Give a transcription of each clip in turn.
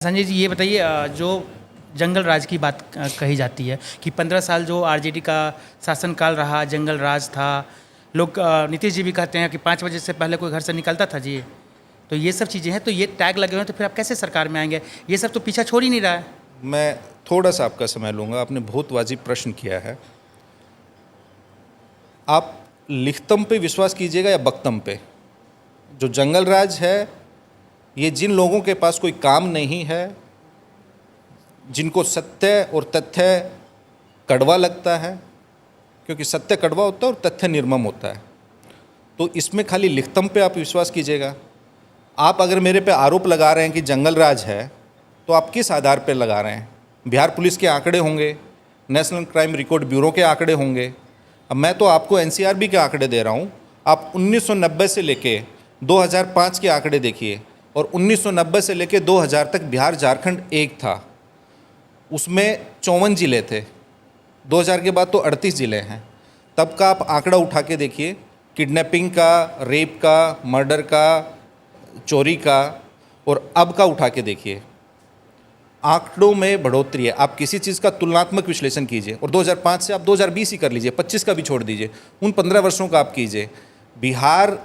संजय जी ये बताइए जो जंगल राज की बात कही जाती है कि 15 साल जो आरजेडी का शासनकाल रहा, जंगल राज था। लोग नीतीश जी भी कहते हैं कि 5 बजे से पहले कोई घर से निकलता था जी। तो ये सब चीज़ें हैं, तो ये टैग लगे हुए हैं, तो फिर आप कैसे सरकार में आएंगे? ये सब तो पीछा छोड़ ही नहीं रहा है। मैं थोड़ा सा आपका समय लूँगा। आपने बहुत वाजिब प्रश्न किया है। आप लिखतम पे विश्वास कीजिएगा या बख्तम पे? जो जंगल राज है, ये जिन लोगों के पास कोई काम नहीं है, जिनको सत्य और तथ्य कड़वा लगता है, क्योंकि सत्य कड़वा होता है और तथ्य निर्मम होता है, तो इसमें खाली लिखतम पे आप विश्वास कीजिएगा। आप अगर मेरे पे आरोप लगा रहे हैं कि जंगल राज है, तो आप किस आधार पर लगा रहे हैं? बिहार पुलिस के आंकड़े होंगे, नेशनल क्राइम रिकॉर्ड ब्यूरो के आंकड़े होंगे। अब मैं तो आपको एनसीआरबी के आंकड़े दे रहा हूँ। आप 1990 से लेके 2005 के आंकड़े देखिए, और 1990 से लेके 2000 तक बिहार झारखंड एक था, उसमें 54 ज़िले थे। 2000 के बाद तो 38 ज़िले हैं। तब का आप आंकड़ा उठा के देखिए, किडनैपिंग का, रेप का, मर्डर का, चोरी का, और अब का उठा के देखिए। आंकड़ों में बढ़ोतरी है। आप किसी चीज़ का तुलनात्मक विश्लेषण कीजिए, और 2005 से आप 2020 ही कर लीजिए, 25 का भी छोड़ दीजिए, उन 15 वर्षों का आप कीजिए। बिहार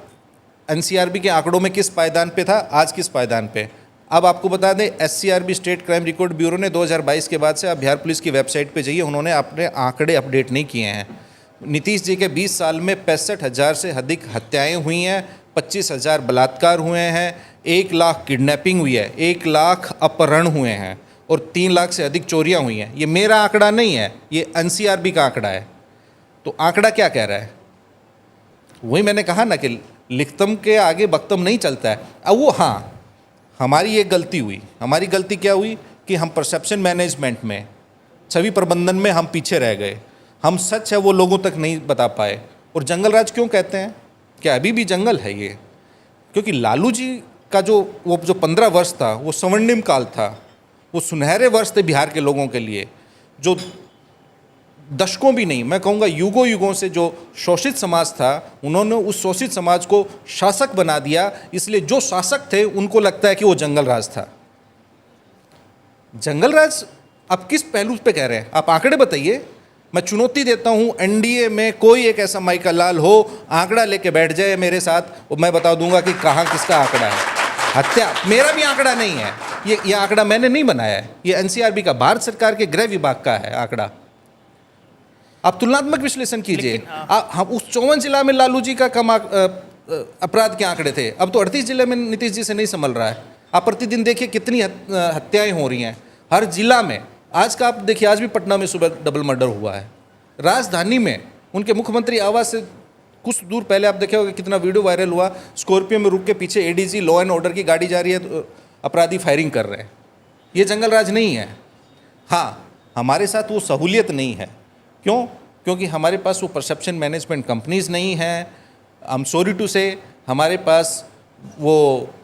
एनसीआरबी के आंकड़ों में किस पायदान पे था, आज किस पायदान पे? अब आपको बता दें, SCRB state crime record bureau ने 2022 के बाद से आप बिहार पुलिस की वेबसाइट पे जाइए, उन्होंने अपने आंकड़े अपडेट नहीं किए हैं। नीतीश जी के 20 साल में 65,000 से अधिक हत्याएं हुई हैं, 25,000 बलात्कार हुए हैं, 1 लाख किडनैपिंग हुई है, 1 लाख अपहरण हुए हैं, और 3 लाख से अधिक चोरियां हुई हैं। ये मेरा आंकड़ा नहीं है, ये एनसीआरबी का आंकड़ा है। तो आंकड़ा क्या कह रहा है? वही मैंने कहा ना कि लिखतम के आगे बख्तम नहीं चलता है। अब वो, हाँ, हमारी एक गलती हुई। हमारी गलती क्या हुई कि हम परसेप्शन मैनेजमेंट में, छवि प्रबंधन में हम पीछे रह गए। हम सच है वो लोगों तक नहीं बता पाए। और जंगल राज क्यों कहते हैं? क्या अभी भी जंगल है ये? क्योंकि लालू जी का जो 15 वर्ष था, वो स्वर्णिम काल था, वो सुनहरे वर्ष थे बिहार के लोगों के लिए। जो दशकों भी नहीं, मैं कहूँगा युगों युगों से जो शोषित समाज था, उन्होंने उस शोषित समाज को शासक बना दिया। इसलिए जो शासक थे उनको लगता है कि वो जंगल राज था। जंगल राज आप किस पहलू पे कह रहे हैं? आप आंकड़े बताइए। मैं चुनौती देता हूँ, एनडीए में कोई एक ऐसा माइका लाल हो, आंकड़ा लेके बैठ जाए मेरे साथ, और मैं बता दूंगा कि कहाँ किसका आंकड़ा है। हत्या मेरा भी आंकड़ा नहीं है, ये आंकड़ा मैंने नहीं बनाया है, ये एनसीआरबी का, भारत सरकार के गृह विभाग का है आंकड़ा। आप तुलनात्मक विश्लेषण कीजिए। हम उस 54 जिला में लालू जी का कम अपराध के आंकड़े थे, अब तो 38 जिले में नीतीश जी से नहीं संभल रहा है। आप प्रतिदिन देखिए कितनी हत्याएं हो रही हैं हर जिला में। आज का आप देखिए, आज भी पटना में सुबह डबल मर्डर हुआ है। राजधानी में उनके मुख्यमंत्री आवास से कुछ दूर पहले आप देखे होगा कितना वीडियो वायरल हुआ, स्कॉर्पियो में रुक के पीछे एडीजी लॉ एंड ऑर्डर की गाड़ी जा रही है, तो अपराधी फायरिंग कर रहे हैं। ये जंगल राज नहीं है। हाँ, हमारे साथ वो सहूलियत नहीं है। क्यों? क्योंकि हमारे पास वो परसेप्शन मैनेजमेंट कंपनीज नहीं हैं। आई एम सॉरी टू से, हमारे पास वो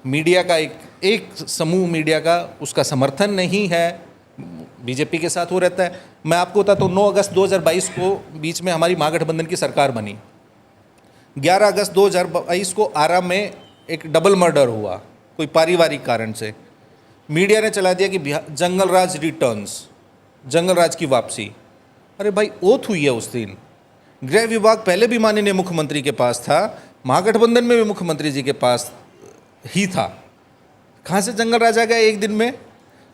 मीडिया का एक समूह मीडिया का उसका समर्थन नहीं है। बीजेपी के साथ वो रहता है। मैं आपको बताता हूँ, 9 अगस्त 2022 को बीच में हमारी महागठबंधन की सरकार बनी। 11 अगस्त 2022 को आरा में एक डबल मर्डर हुआ कोई पारिवारिक कारण से। मीडिया ने चला दिया कि जंगल राज रिटर्न्स, जंगल राज की वापसी। अरे भाई, ओथ हुई है उस दिन। गृह विभाग पहले भी माननीय मुख्यमंत्री के पास था, महागठबंधन में भी मुख्यमंत्री जी के पास ही था। कहाँ से जंगल राज आ गया एक दिन में?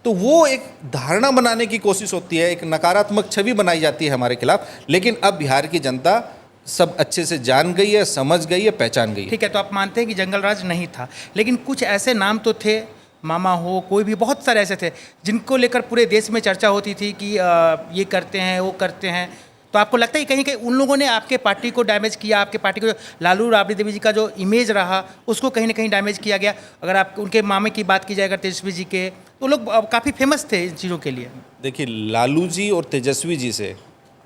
तो वो एक धारणा बनाने की कोशिश होती है, एक नकारात्मक छवि बनाई जाती है हमारे खिलाफ। लेकिन अब बिहार की जनता सब अच्छे से जान गई है, समझ गई है, पहचान गई है। ठीक है, तो आप मानते हैं कि जंगल राज नहीं था, लेकिन कुछ ऐसे नाम तो थे, मामा हो, कोई भी, बहुत सारे ऐसे थे जिनको लेकर पूरे देश में चर्चा होती थी कि ये करते हैं, वो करते हैं। तो आपको लगता है कहीं कहीं उन लोगों ने आपके पार्टी को डैमेज किया, आपके पार्टी को, लालू राबड़ी देवी जी का जो इमेज रहा उसको कहीं ना कहीं डैमेज किया गया? अगर आप उनके मामे की बात की जाए, अगर तेजस्वी जी के, तो लोग काफ़ी फेमस थे इन चीज़ों के लिए। देखिए, लालू जी और तेजस्वी जी से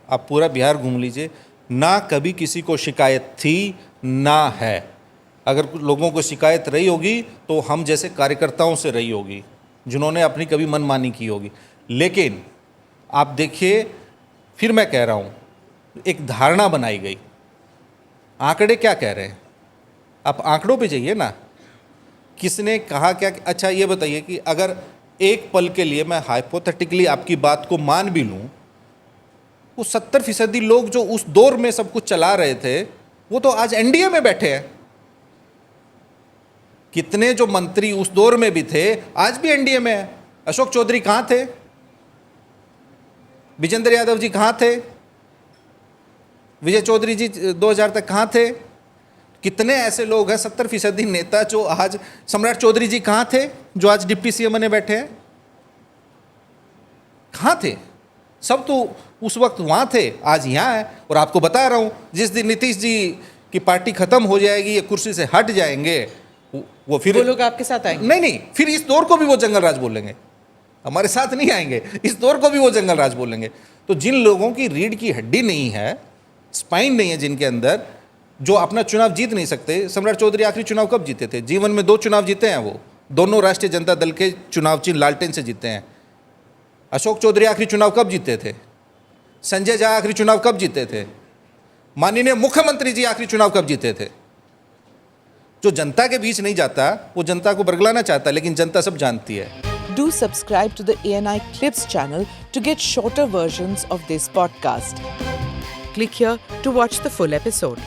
आप पूरा बिहार घूम लीजिए, ना कभी किसी को शिकायत थी ना है। अगर लोगों को शिकायत रही होगी तो हम जैसे कार्यकर्ताओं से रही होगी, जिन्होंने अपनी कभी मनमानी की होगी। लेकिन आप देखिए, फिर मैं कह रहा हूँ, एक धारणा बनाई गई। आंकड़े क्या कह रहे हैं? आप आंकड़ों पे जाइए ना। किसने कहा क्या? अच्छा ये बताइए कि अगर एक पल के लिए मैं हाइपोथेटिकली आपकी बात को मान भी लूं, वो 70% लोग जो उस दौर में सब कुछ चला रहे थे वो तो आज एनडीए में बैठे हैं। कितने जो मंत्री उस दौर में भी थे आज भी एनडीए में है। अशोक चौधरी कहां थे? विजेंद्र यादव जी कहां थे? विजय चौधरी जी 2000 तक कहां थे? कितने ऐसे लोग हैं 70% नेता जो आज, सम्राट चौधरी जी कहां थे जो आज डिप्टी सीएम बने बैठे हैं? कहां थे? सब तो उस वक्त वहां थे, आज यहां है। और आपको बता रहा हूं, जिस दिन नीतीश जी की पार्टी खत्म हो जाएगी, ये कुर्सी से हट जाएंगे, वो फिर वो लोग आपके साथ आएंगे? नहीं, फिर इस दौर को भी वो जंगल राज बोलेंगे, हमारे साथ नहीं आएंगे, इस दौर को भी वो जंगल राज बोलेंगे। तो जिन लोगों की रीढ़ की हड्डी नहीं है, स्पाइन नहीं है जिनके अंदर, जो अपना चुनाव जीत नहीं सकते। सम्राट चौधरी आखिरी चुनाव कब जीते थे? जीवन में 2 चुनाव जीते हैं, वो दोनों राष्ट्रीय जनता दल के चुनाव चिन्ह लालटेन से जीते हैं। अशोक चौधरी आखिरी चुनाव कब जीते थे? संजय झा आखिरी चुनाव कब जीते थे? माननीय मुख्यमंत्री जी आखिरी चुनाव कब जीते थे? जो जनता के बीच नहीं जाता वो जनता को बरगलाना चाहता है, लेकिन जनता सब जानती है। Do subscribe to the ANI Clips channel to get shorter versions of this podcast. Click here to watch the full episode.